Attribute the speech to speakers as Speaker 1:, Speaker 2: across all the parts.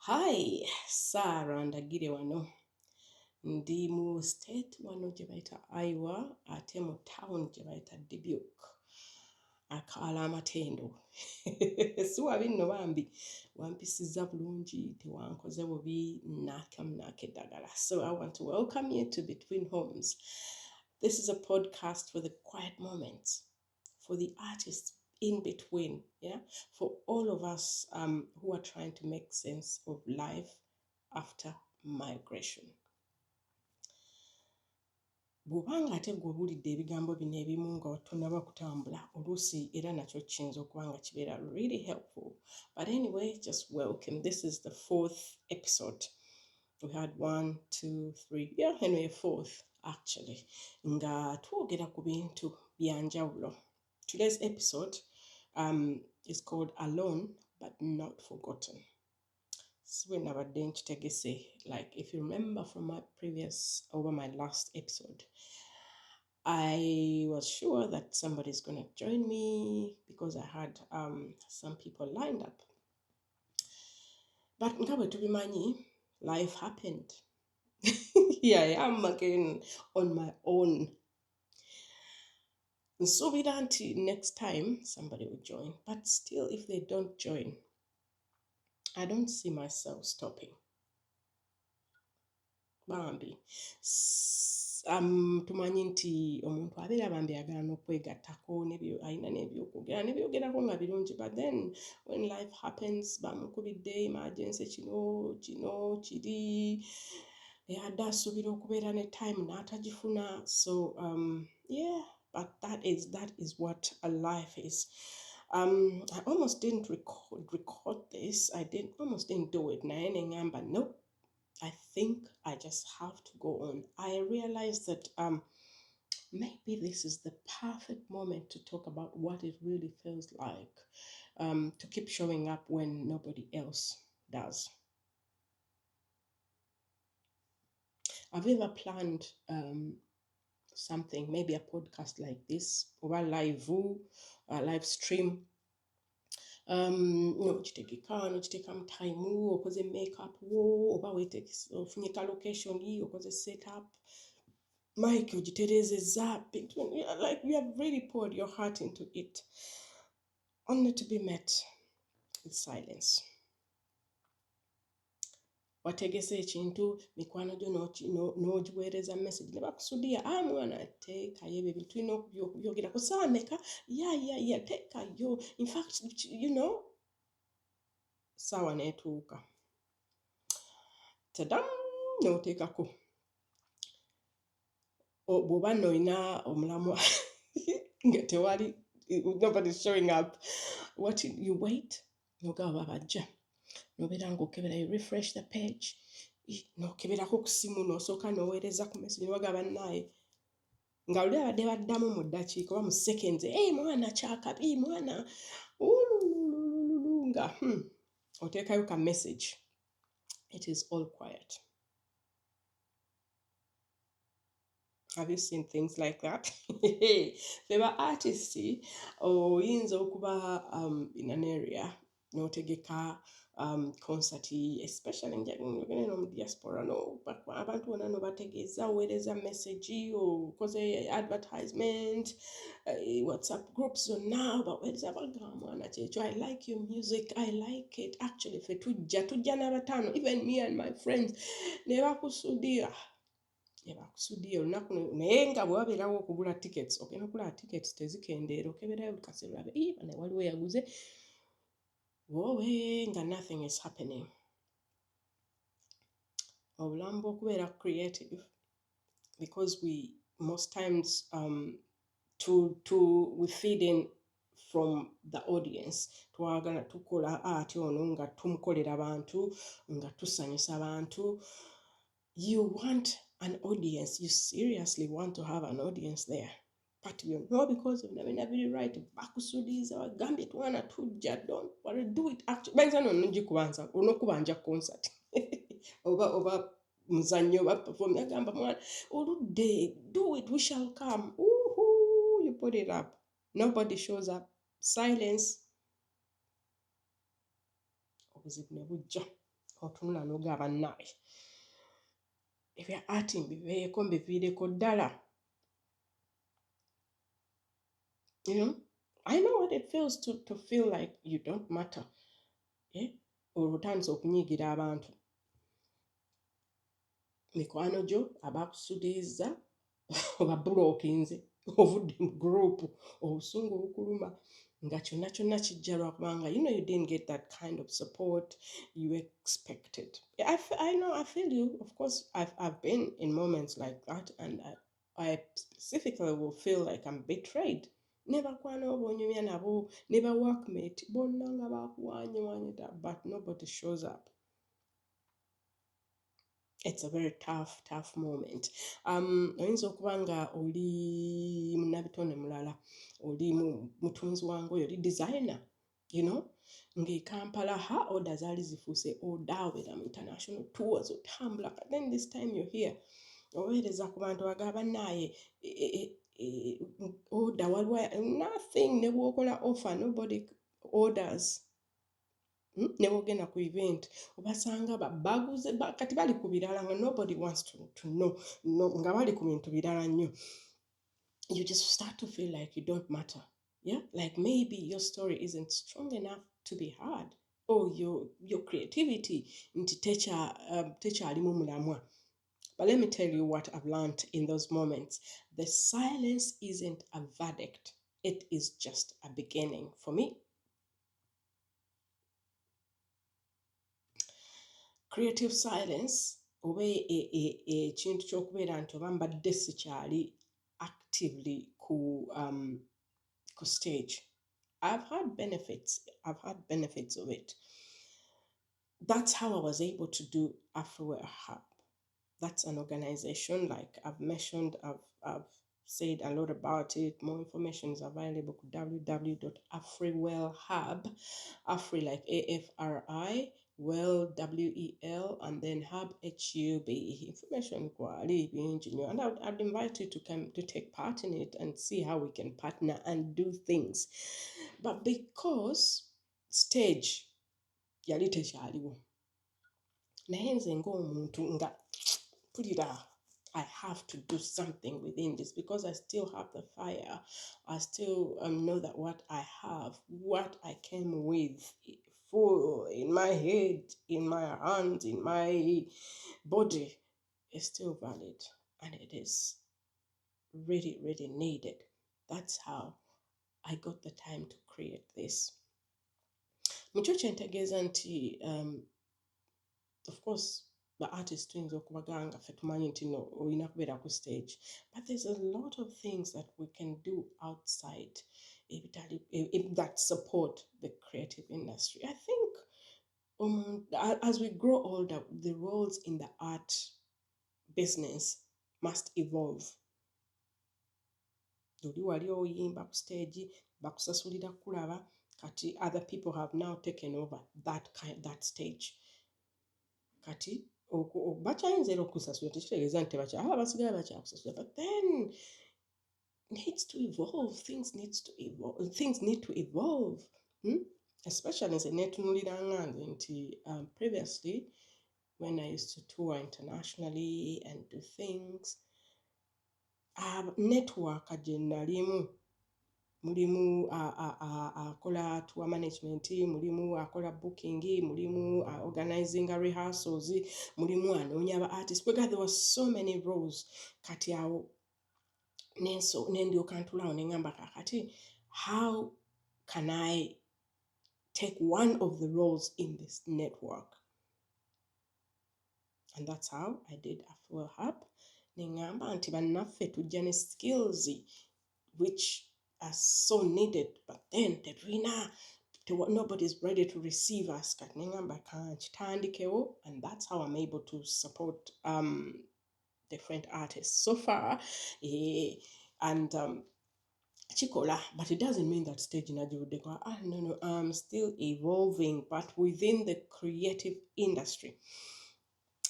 Speaker 1: Hi, Sarah Ndagire wano. Ndi mu state wano gye bayita Iowa ate mu town gye bayita Dubuque. Akaala amatendo. Si wabi nno bambi. Wampisizza bulungi, tewankoze bubi, naaka eddagala. So I want to welcome you to Between Homes. This is a podcast for the quiet moments, for the artists in between, yeah, for all of us who are trying to make sense of life after migration. Bw'obanga ate gwe obulidde ebigambo bino ebimu nga tonnaba kutambula oluusi era nakyo kiyinza okuba nga kibeera really helpful. But anyway, just welcome. This is the 4th episode. We had 1, 2, 3, yeah, anyway, 4th actually. Nga twogera ku bintu byanjawulo. Today's episode is called Alone but Not Forgotten. Like if you remember from my last episode, I was sure that somebody's gonna join me because I had some people lined up. But nga bwe tubimanyi, life happened. Here I am again on my own. Nsuubira nti next time somebody will join, but still if they don't join, I don't see myself stopping. Bambi. Tumanyi nti omuntu abeera bambi ayagala n'okwegattako alina n'ebyogerako nga birungi, but then when life happens bamukubidde emergency kino kiri yadde asuubira okubeera ne time n'atagifuna. So yeah, but that is what a life is. I almost didn't record this. Almost didn't do it. Naye ne ngamba nope, I think I just have to go on. I realized that maybe this is the perfect moment to talk about what it really feels like to keep showing up when nobody else does. I've ever planned something, maybe a podcast like this, or a live stream. Nokiteekamu time okoze makeup wo oba ofunye ka location okoze setup mic ogitereezezza, like you have really poured your heart into it only to be met with silence. Wategese ekintu mikwano gyo n'ogiweereza message ne bakusudiya, mwana teekayo ebyo bintu tulina okubyogerako ssaawa mmeka, ya teekayo, in fact ssaawa n'etuuka tadam n'oteekako. Bw'oba n'olina omulamwa nga tewali, nobody's showing up, what you wait n'ogaba bajja n'obeera ng'okebera, you refresh the page, n'okeberako ku ssimu n'osooka n'oweereza ku message n'owaga bannaaye nga luli abadde baddamu mu ddakiika oba mu seconds, mwana kyakabi mwana nga oteekayo ka message, it is all quiet. Have you seen things like that? Feba artists oyinza okuba in an area n'otegeka concert, especially njagala mu diaspora abantu bonna n'obategeeza, oweereza message okoze advertisement, WhatsApp groups zonna baweereza bagamba mwana kyekyo, I like your music, I like it. Actually fe tujja n'abataano, even me and my friends, ne bakusudiya olunaku naye nga bwe wabeerawo okugula tickets, ogenda okugula tickets tezikendeera, okeberayo buli kaseera olabe bano waliwo yaguze wowe nga nothing is happening. Obulamu bw'okubeera creative, because we most times we feed in from the audience, twagala tukola ati ono nga tumukolera abantu nga tusanyusa abantu. You want an audience, you seriously want to have an audience there, but because you've never been right, bakusudiza bagambye twana tujja, don't worry, do it. Actually bayinza n'ogikubanza onokubanja concert oba muzannyo oba perform, agamba mwana oludde, do it, we shall come. You put it up, nobody shows up, silence, obuzibu ne bujja. otunula n'ogamba bannaye ebya ati mbiveeko mbiviireko ddala. You know, I know what it feels to feel like you don't matter. Olutandise okunyiigira abantu, mikwano gyo abakusudiza obabulookinze ovudde mu gurupu, obusungu bukuluma nga kyonna kyonna kijja lwakubanga you didn't get that kind of support you expected. I know, I feel you. Of course, I've been in moments like that, and I specifically will feel like I'm betrayed. Nebakwano bonyumya nabo, neba workmate bonna nga bakuwanye but nobody shows up. It's a very tough moment. Oyinza okuba nga oli munnabitone mulala, oli mutunzi wange, oli designer, ng'e Kampala order zaali zifuuse order, obeera mu international tours otambula, but then this time you're here oweereza ku bantu bagaba bannaaye order waliwo nothing, ne bw'okola offer nobody orders. Ne bw'ogenda ku event obasanga baguze kati bali ku birala nga nobody wants to know, nga bali ku bintu birala nnyo. You just start to feel like you don't matter. Like maybe your story isn't strong enough to be heard, or your creativity nti tekyalimu mulamwa. But let me tell you what I've learned in those moments. The silence isn't a verdict. It is just a beginning for me. Creative silence oba ekintu ky'okubeera nti oba mbadde sikyali actively ku stage. I've had benefits of it. That's how I was able to do AfriWell Hub. That's an organization, like I've mentioned, I've said a lot about it. More information is available at www.afriwellhub, Afri like AFRI, well WEL, and then Hub HUB. Information quality, and I'd invite you to come to take part in it and see how we can partner and do things. But because stage yali tekyaliwo, naye nze ng'omuntu nga pulira, I have to do something within this because I still have the fire. I still know that what I have, what I came with, full in my head, in my hands, in my body, is still valid, and it is really, really needed. That's how I got the time to create this. Mukyo kyentegeeza nti of course the artist tuyinza okubaganga ffe tumanyi nti no olina kubeera ku stage, but there's a lot of things that we can do outside that support the creative industry. I think as we grow older, the roles in the art business must evolve. Oli wali oyimba ku stage, bakusasulira kulaba, kati other people have now taken over that stage. Kati bakyayinza era okusasula, tekitegeeza nti basigaye bakyakusasula, but then needs to evolve. Things need to evolve. Especially nze neetunulira nga nze nti previously when I used to tour internationally and do things, network gye nalimu, mulimu akola tour management, mulimu akola booking, mulimu organizing rehearsals, mulimu anoonya aba artists. There were so many roles. Kati awo nendyoka ntulawo nengamba kakati, how can I take one of the roles in this network? And that's how I did AfriWell Hub. Nengamba nti bannaffe tujja ne skills which are so needed, but then nobody's ready to receive us. Kati nengamba kitandikewo, and that's how I'm able to support different artists so far. And chikola, but it doesn't mean that stage nagivuddeko. No, I'm still evolving, but within the creative industry.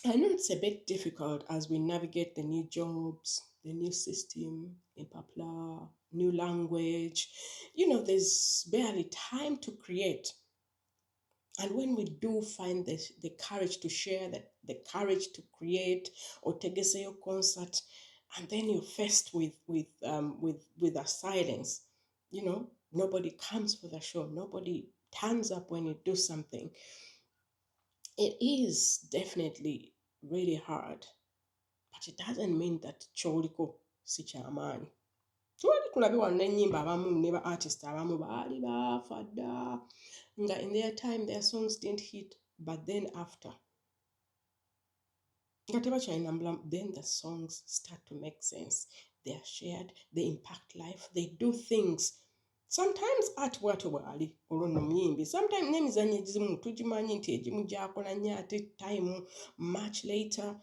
Speaker 1: I know it's a bit difficult as we navigate the new jobs, the new system in Papua, new language. There's barely time to create. And when we do find the courage to share, the courage to create or take a concert, and then you're faced with a silence, nobody comes for the show, nobody turns up when you do something. It is definitely really hard, but it doesn't mean that choliko si kyamaanyi. Twali tulabe wano n'ennyimba abamu ne ba artist abamu baali baafa dda nga in their time their songs didn't hit, but then after nga tebakyalina mbulamu, then the songs start to make sense. They are shared, they impact life, they do things. Sometimes art bwatyo bwali olwo nno muyimbi, sometimes n'emizannyo egizimu tugimanyi nti egimu gyakola nnyo ate time much later,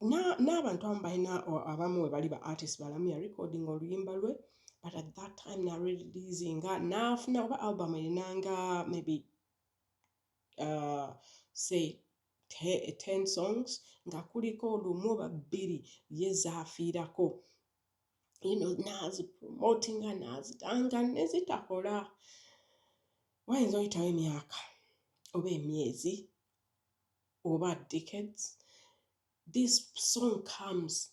Speaker 1: n'abantu abamu balina abamu we bali ba artist balamu ya recording oluyimba lwe, but at that time nareleasinga n'afuna oba album erinanga maybe say 10 songs nga kuliko lumu oba bbiri ye zaafiirako, nazipromotinga nazitanga nezitakola. Wayinza oyitawo emyaka oba emyezi oba decades, this song comes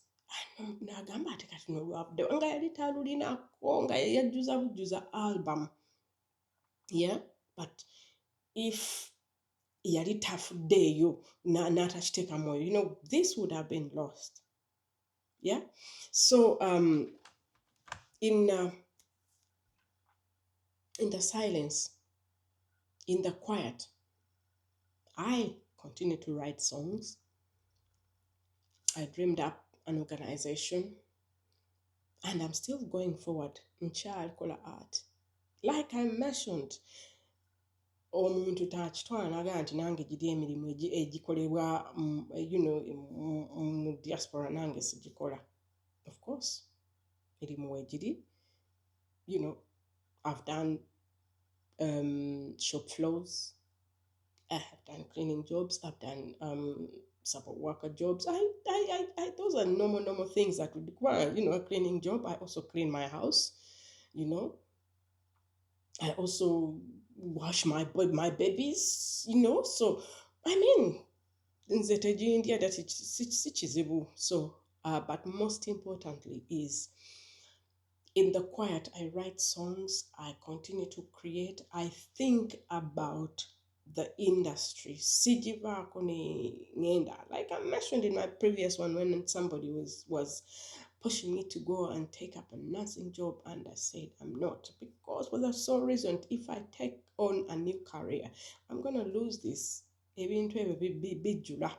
Speaker 1: n'agamba ate kati nolwavudde nga yali talulinako nga yajjuza bujjuza album, yeah, but if yali tafuddeeyo n'atakiteeka mwoyo, this would have been lost. Yeah, so in the silence, in the quiet, I continue to write songs. I dreamed up an organization, and I'm still going forward in child color art. Like I mentioned, omuntu takitwala naga nti nange giri emirimu egikolebwa mu diaspora nange sigikola. Of course, mirimu wegiri. I've done shop floors, I have done cleaning jobs, I've done support worker jobs. Those are normal things that would require, a cleaning job. I also clean my house, I also wash my babies, so I mean, nze tegindia that si kizibu. So but most importantly is in the quiet, I write songs, I continue to create, I think about the industry. Sijivaako ngenda. Like I mentioned in my previous one, when somebody was pushing me to go and take up a nursing job, and I said I'm not, because for the sole reason, if I take on a new career, I'm going to lose this. Ebintu ebyo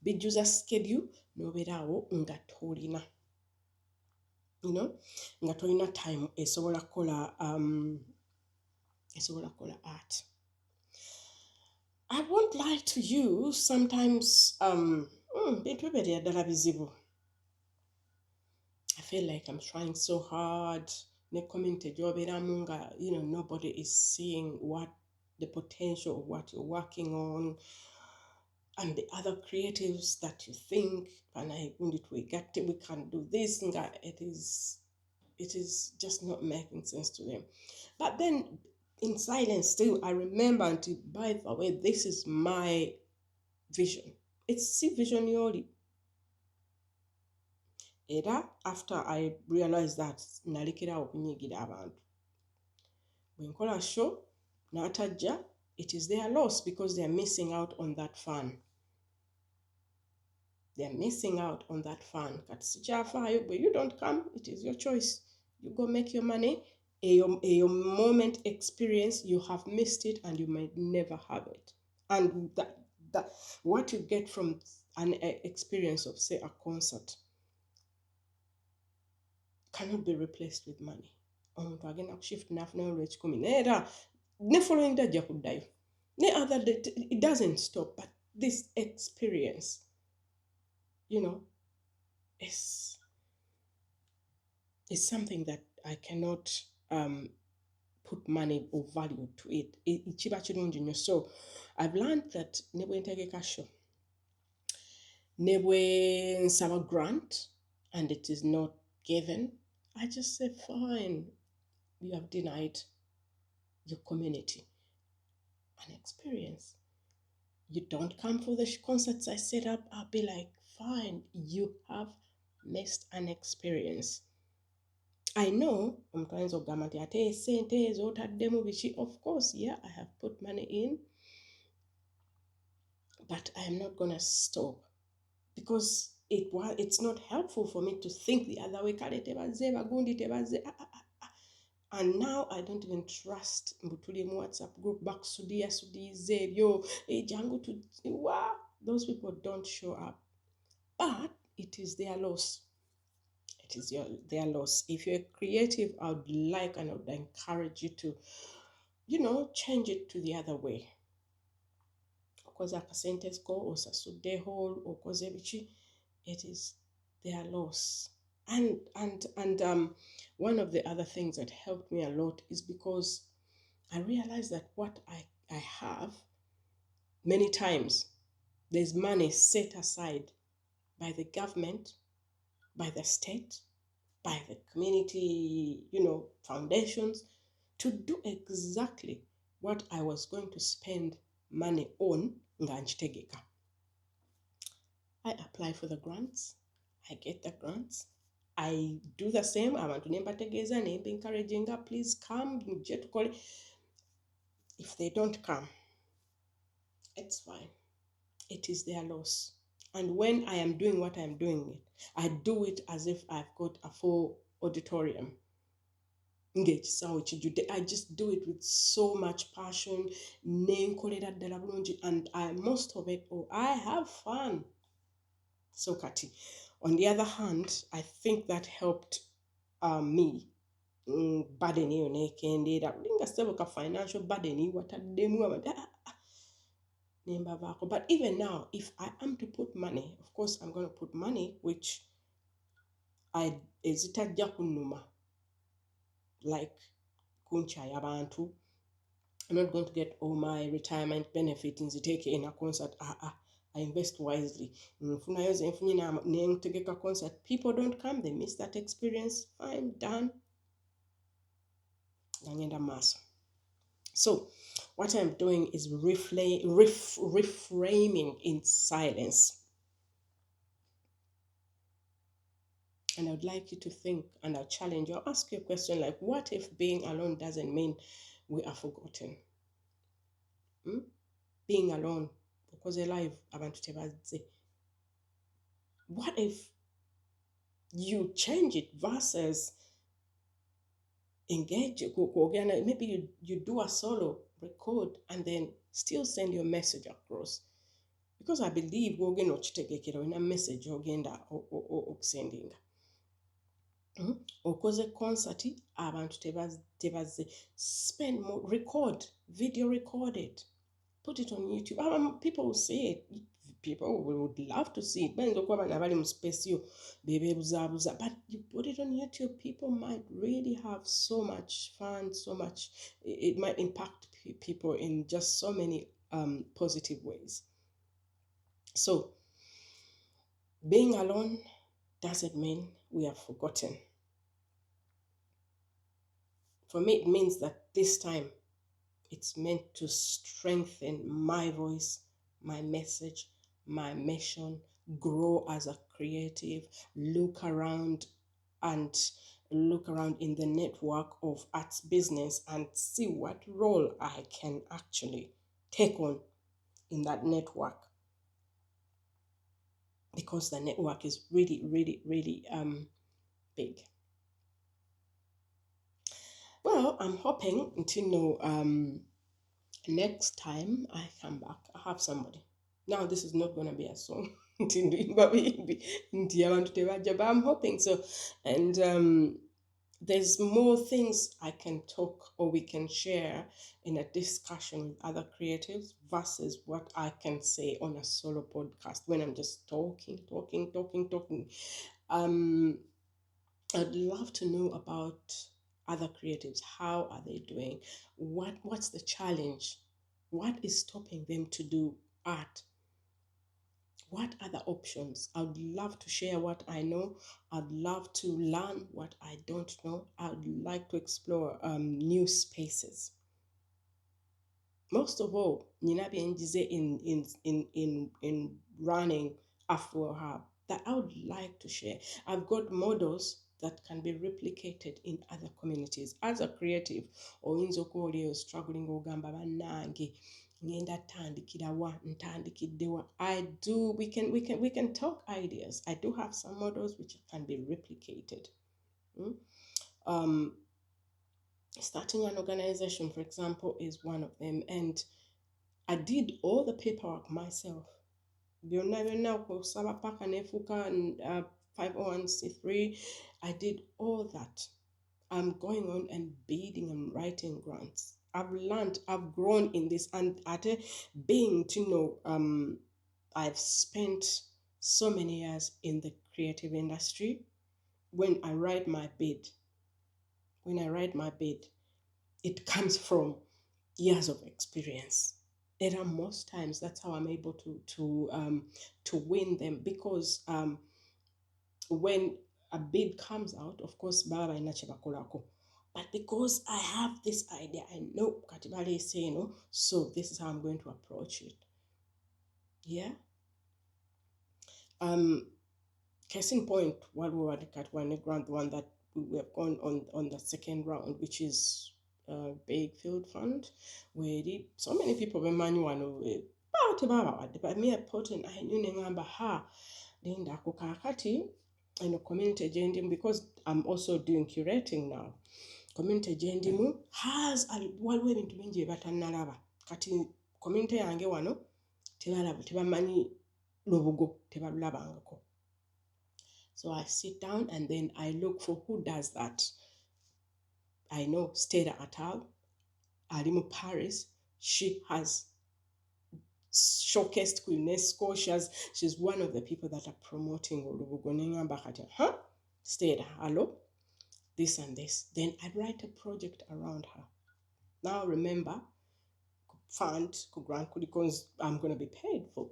Speaker 1: bijjuza schedule n'obeeraawo nga tolina, nga tolina time esobola kukola art. I won't lie to you, sometimes bintu bibeerera ddala bizibu. I feel like I'm trying so hard. Ne community gy'obeeramu nga nobody is seeing what the potential of what you're working on, and the other creatives that you think, we can do this, nga it is just not making sense to them. But then in silence still, I remember until, by the way, this is my vision. It's vision yoli. Era after I realized that, nalekera okunyigira abantu. When nkola show, natajja, it is their loss because they are missing out on that fun. They're missing out on that fun. But you don't come, it is your choice. You go make your money. Your moment experience, you have missed it and you might never have it. And that what you get from an experience of, say, a concert cannot be replaced with money. Omuntu agenda kushift n'afunayo olw'ekikumi neera ne following day ajja kuddayo. Ne other day, it doesn't stop, but this experience, is something that I cannot put money or value to it. Kiba kirungi nnyo. So I've learned that ne bwe ntegeka show, ne bwe nsaba grant and it is not given, I just say fine, you have denied your community. an experience. You don't come for the concerts I set up, I'll be like, fine, you have missed an experience. I know omutwaniza okugamba nti ate esente ezo otaddemu biki, of course, yeah, I have put money in, but I am not gonna stop because it's not helpful for me to think the other way. Kale tebazze bagundi tebazze, and now I don't even trust mbutuli mu WhatsApp group bakusudiyasudiyiza ebyo jangu wa, those people don't show up, but it is their loss. It is their loss. If you're creative, I would like and I would encourage you to, change it to the other way. Okoze akasente ko osasuddeho okoze biki, it is their loss. And one of the other things that helped me a lot is because I realized that what I have, many times there's money set aside by the government, by the state, by the community, foundations, to do exactly what I was going to spend money on nga nkitegeka. I apply for the grants, I get the grants, I do the same. Abantu ne mbategeeza ne encouraging, please come, mujje tukole. If they don't come, it's fine. It is their loss. And when I am doing what I am doing, I do it as if I've got a full auditorium. I just do it with so much passion, and most of it, I have fun. So kati. On the other hand, I think that helped me burden eyo nekendeera linga sebuka financial burden wataddemu nembavaako. But even now, if I am to put money, of course I'm going to put money which ezitajja kunnuma, like kunkyaya abantu. I'm not going to get all my retirement benefit nziteeke in a concert. I invest wisely. Nfunayo ze nfunye nentegeka concert. People don't come, they miss that experience. Fine, done. Nangenda maaso. So what I'm doing is reframing in silence. And I would like you to think, and I'll challenge you. I'll ask you a question like, what if being alone doesn't mean we are forgotten? Being alone, because alive, abantu tebazze. What if you change it versus engage, maybe you do a solo record and then still send your message across? Because I believe wogenda okitegekera olina message ogenda okusendinga. Okoze concert, abantu tebazze, spend more, record, video record it, put it on YouTube. People will see it. People would love to see it. But you put it on YouTube, people might really have so much fun, so much. It might impact people in just so many positive ways. So being alone doesn't mean we are forgotten. For me, it means that this time it's meant to strengthen my voice, my message, my mission, grow as a creative, look around in the network of arts business and see what role I can actually take on in that network. Because the network is really, really, really big. Well, I'm hoping until next time I come back, I have somebody. Now, this is not going to be a song, but I'm hoping so. And there's more things I can talk or we can share in a discussion with other creatives versus what I can say on a solo podcast when I'm just talking. I'd love to know about other creatives. How are they doing? What's the challenge? What is stopping them to do art? What are the options? I'd love to share what I know. I'd love to learn what I don't know. I'd like to explore new spaces. Most of all, Nina Bienjize in running AfriWell Hub that I would like to share. I've got models that can be replicated in other communities. As a creative, oyinza okuba oli struggling ogamba bannange ngenda tandikira wa ntandikidde wa. I do we can talk ideas. I do have some models which can be replicated. Mm? Um, Starting an organization, for example, is one of them, and I did all the paperwork myself. Byonna byonna okusaba paka nefuuka 501c3. I did all that. I'm going on and bidding and writing grants. I've learned, I've grown in this, and at being to know, I've spent so many years in the creative industry. When I write my bid, it comes from years of experience. And most times that's how I'm able to win them, because when a bid comes out, of course, baba ina chebakolako. But because I have this idea, I know Katibale is saying, no, so this is how I'm going to approach it. Yeah. Case in point, what we were at one grant, the one that we have gone on the second round, which is big field fund, where so many people were manual but me a potent I knew ha linda kakati and community agendim, because I'm also doing curating now. Community agendim has a waliwo ebintu bingi ebatanalaba kati community yange wano tebamanyi lubugo tebalulabangako. So I sit down and then I look for who does that. I know Stella Atal, Alimu Paris, she has showcased UNESCO. She's one of the people that are promoting Olubugonenga. Huh? Stella, hello? This and this. Then I write a project around her. Now remember, fund, grant, because I'm going to be paid for,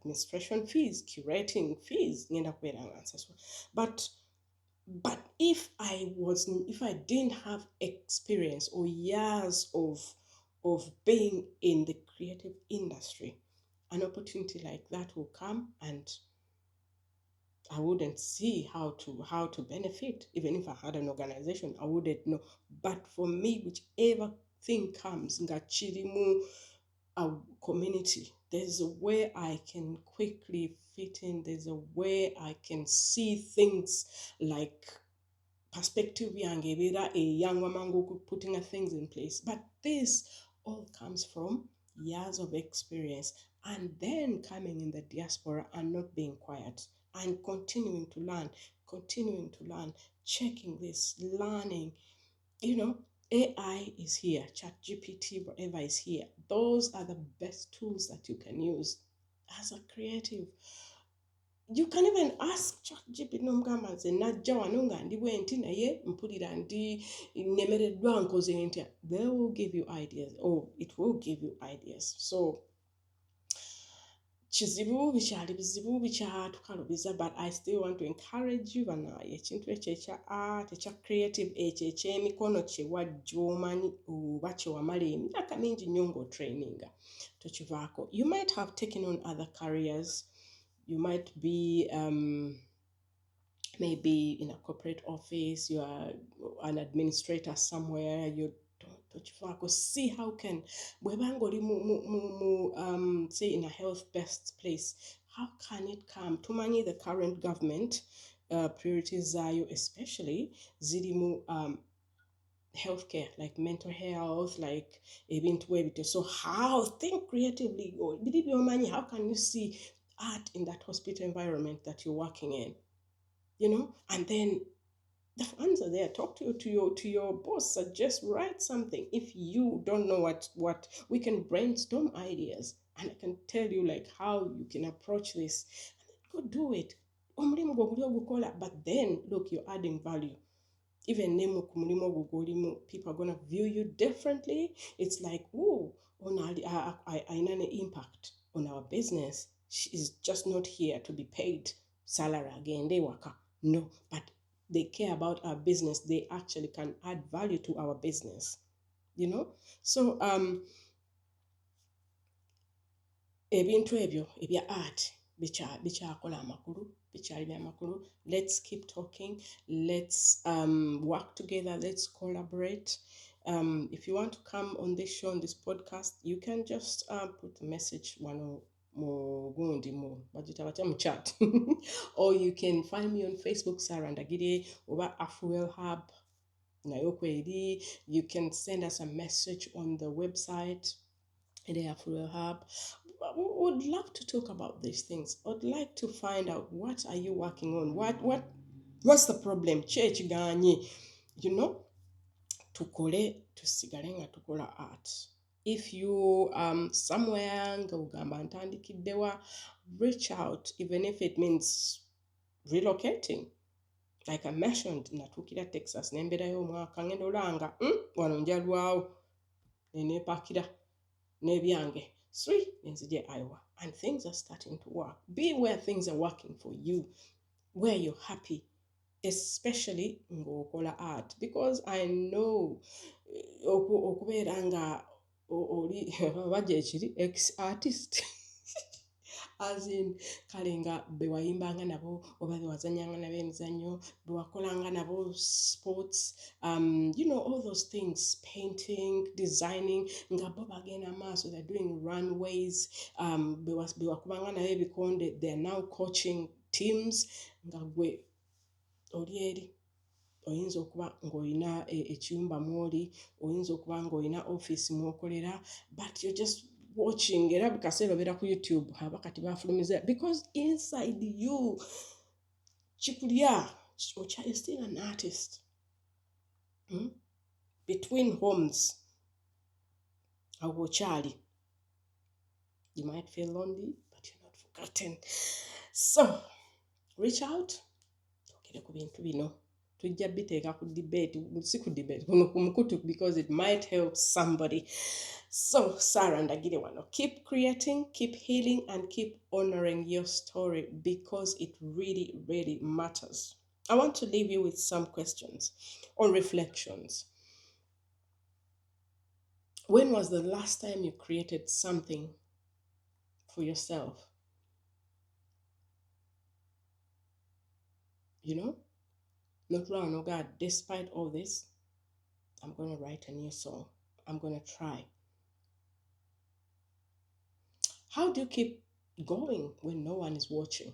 Speaker 1: administration fees, curating fees. But if I didn't have experience or years of being in the creative industry, an opportunity like that will come and I wouldn't see how to benefit. Even if I had an organization, I wouldn't know. But for me, whichever thing comes, ngachirimu a community, there's a way I can quickly fit in. There's a way I can see things like perspective yangebera a young woman putting things in place. But this all comes from years of experience, and then coming in the diaspora and not being quiet and continuing to learn, checking this, learning. AI is here, ChatGPT, whatever is here. Those are the best tools that you can use as a creative. You can even ask ChatGPT nomugamba nze najja wano nga ndi bwenti naye mpulira ndi nemereddwa nkoze ntya. They will give you ideas, or it will give you ideas. So kizibu bikyali bizibu bikyatukalubiza, but I still want to encourage you banaye ekintu ekyo ekya art ekya creative ekyo ekyemikono kye wajja omanyi oba kye wamala emyaka mingi nnyo ng'otraininga tokivaako. You might have taken on other careers. You might be maybe in a corporate office, you are an administrator somewhere, you don't see how can say in a health-based place, how can it come to money the current government priorities zayo, especially zirimu healthcare, like mental health, like ebintu. So how think creatively, how can you see art in that hospital environment that you're working in? And then the funds are there. Talk to your boss, suggest, write something. If you don't know what we can brainstorm ideas, and I can tell you like how you can approach this, and then go do it. But then look, you're adding value. Even people are gonna view you differently. It's like, oh, I an impact on our business. She is just not here to be paid salary again. They work up. No, but they care about our business. They actually can add value to our business. you know. So ebintu ebyo ebya art bikyakola amakulu, bikyali byamakulu. Let's keep talking, let's work together, let's collaborate. If you want to come on this show, on this podcast, you can just put a message one mugundi mu bagita batya mu chat or you can find me on Facebook, Sarah Ndagire, oba AfriWell Hub nayo kweri. You can send us a message on the website, the AfriWell Hub. We would love to talk about these things. I'd like to find out, what are you working on? What's the problem? Church ganye, you know, tusigale nga tukola art. If you somewhere nga ugamba ntandikiddewa, reach out, even if it means relocating. Like I mentioned, natuukira Texas nembeerayo omwaka, ngenda olanga wano njalwawo neneepakira n'ebyange nenzije Iowa, and things are starting to work. Be where things are working for you, where you're happy, especially ng'okola art, because I know okubeera nga oli bajja ekiri ex-artist as in kale nga bewayimbanga nabo oba bewazanyanga nabo emizannyo, bewakolanga nabo sports, you know, all those things, painting, designing, nga bo bagenda maaso, they're doing runways, bewakubanga nabo ebikonde, they're now coaching teams, nga gwe oli eri oyinza okuba ng'olina ekiyumba mw'oli, oyinza okuba ng'olina office mw'okolera, but you're just watching, era bikaseera obeera ku YouTube abakati bafulumiza, because inside you kikulya, you're still an artist. Between homes awo okyali. You might feel lonely, but you're not forgotten. So reach out, tokere ku bintu bino, tujja biteeka ku debate, si ku debate, kuno ku mukutu, because it might help somebody. So Sarah Ndagire wano, keep creating, keep healing, and keep honoring your story, because it really, really matters. I want to leave you with some questions or reflections. When was the last time you created something for yourself? You know, not wrong, no God, despite all this, I'm going to write a new song. I'm going to try. How do you keep going when no one is watching?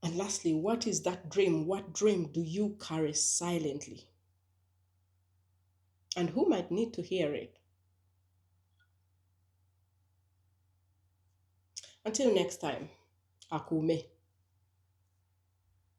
Speaker 1: And lastly, what is that dream? What dream do you carry silently? And who might need to hear it? Until next time, akume.